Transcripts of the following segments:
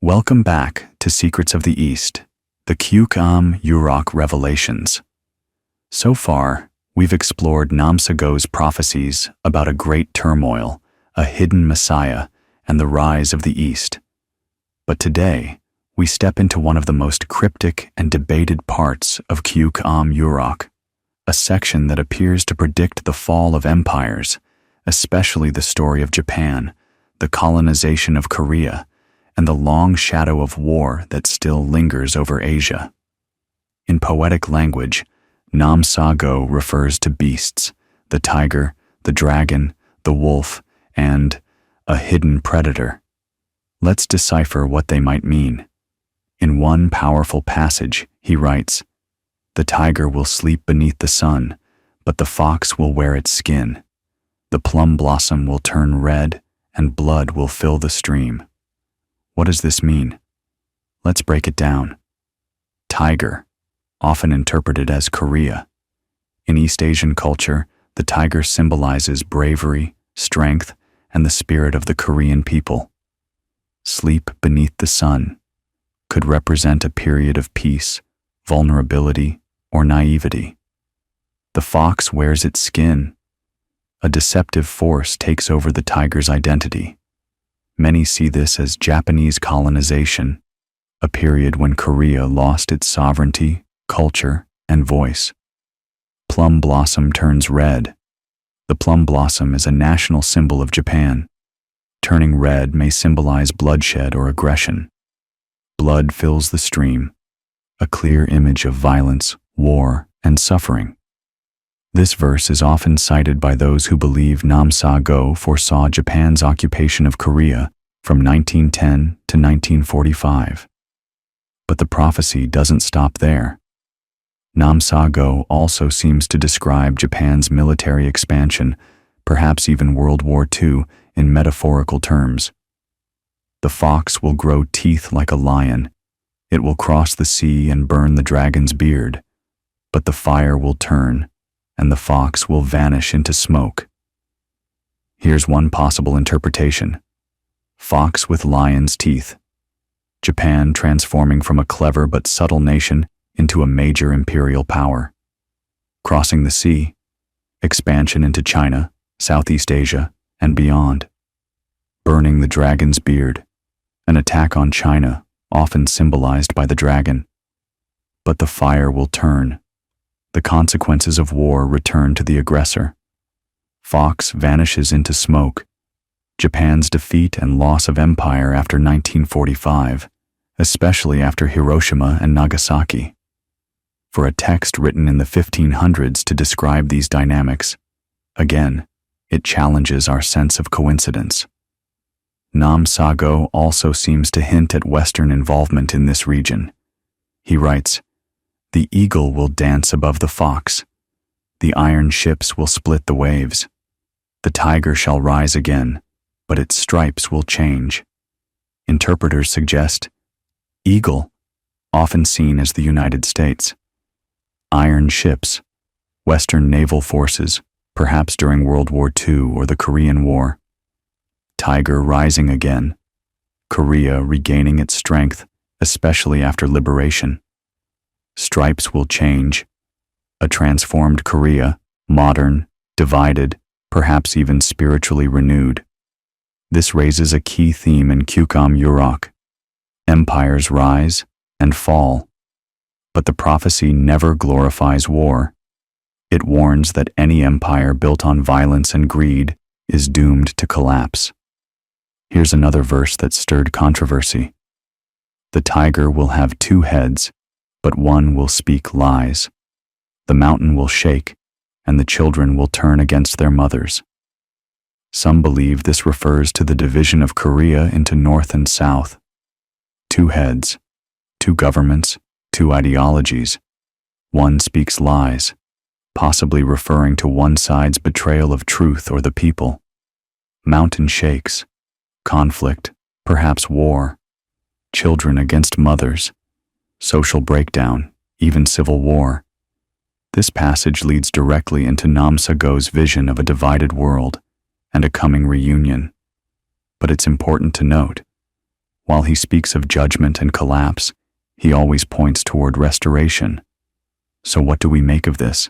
Welcome back to Secrets of the East, the Kyuk Yurok revelations. So far, we've explored Namsago's prophecies about a great turmoil, a hidden messiah, and the rise of the East. But today, we step into one of the most cryptic and debated parts of Kyuk Yurok, a section that appears to predict the fall of empires, especially the story of Japan, the colonization of Korea, and the long shadow of war that still lingers over Asia. In poetic language, Namsago refers to beasts, the tiger, the dragon, the wolf, and a hidden predator. Let's decipher what they might mean. In one powerful passage, he writes, "The tiger will sleep beneath the sun, but the fox will wear its skin. The plum blossom will turn red, and blood will fill the stream." What does this mean? Let's break it down. Tiger, often interpreted as Korea. In East Asian culture, the tiger symbolizes bravery, strength, and the spirit of the Korean people. Sleep beneath the sun could represent a period of peace, vulnerability, or naivety. The fox wears its skin. A deceptive force takes over the tiger's identity. Many see this as Japanese colonization, a period when Korea lost its sovereignty, culture, and voice. Plum blossom turns red. The plum blossom is a national symbol of Japan. Turning red may symbolize bloodshed or aggression. Blood fills the stream, a clear image of violence, war, and suffering. This verse is often cited by those who believe Namsago foresaw Japan's occupation of Korea from 1910 to 1945. But the prophecy doesn't stop there. Namsago also seems to describe Japan's military expansion, perhaps even World War II, in metaphorical terms. The fox will grow teeth like a lion. It will cross the sea and burn the dragon's beard. But the fire will turn, and the fox will vanish into smoke. Here's one possible interpretation. Fox with lion's teeth. Japan transforming from a clever but subtle nation into a major imperial power. Crossing the sea. Expansion into China, Southeast Asia, and beyond. Burning the dragon's beard. An attack on China, often symbolized by the dragon. But the fire will turn. The consequences of war return to the aggressor. Fox vanishes into smoke. Japan's defeat and loss of empire after 1945, especially after Hiroshima and Nagasaki. For a text written in the 1500s to describe these dynamics, again, it challenges our sense of coincidence. Namsago also seems to hint at Western involvement in this region. He writes, "The eagle will dance above the fox. The iron ships will split the waves. The tiger shall rise again, but its stripes will change." Interpreters suggest eagle, often seen as the United States. Iron ships, Western naval forces, perhaps during World War II or the Korean War. Tiger rising again, Korea regaining its strength, especially after liberation. Stripes will change. A transformed Korea, modern, divided, perhaps even spiritually renewed. This raises a key theme in Kyuk Yurok. Empires rise and fall. But the prophecy never glorifies war. It warns that any empire built on violence and greed is doomed to collapse. Here's another verse that stirred controversy. "The tiger will have two heads, but one will speak lies. The mountain will shake, and the children will turn against their mothers." Some believe this refers to the division of Korea into North and South. Two heads, two governments, two ideologies. One speaks lies, possibly referring to one side's betrayal of truth or the people. Mountain shakes, conflict, perhaps war. Children against mothers. Social breakdown, even civil war. This passage leads directly into Namsago's vision of a divided world and a coming reunion. But it's important to note, While he speaks of judgment and collapse, he always points toward restoration. So what do we make of this?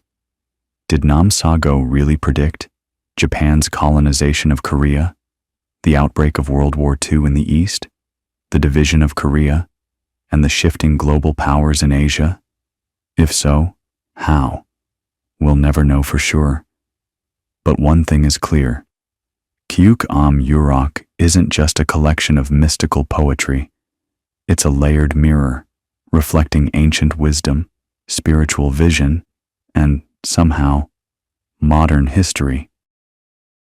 Did Namsago really predict Japan's colonization of Korea, the outbreak of World War II in the East, the division of Korea, and the shifting global powers in Asia? If so, how? We'll never know for sure. But one thing is clear. Kyuk Yurok isn't just a collection of mystical poetry. It's a layered mirror, reflecting ancient wisdom, spiritual vision, and, somehow, modern history.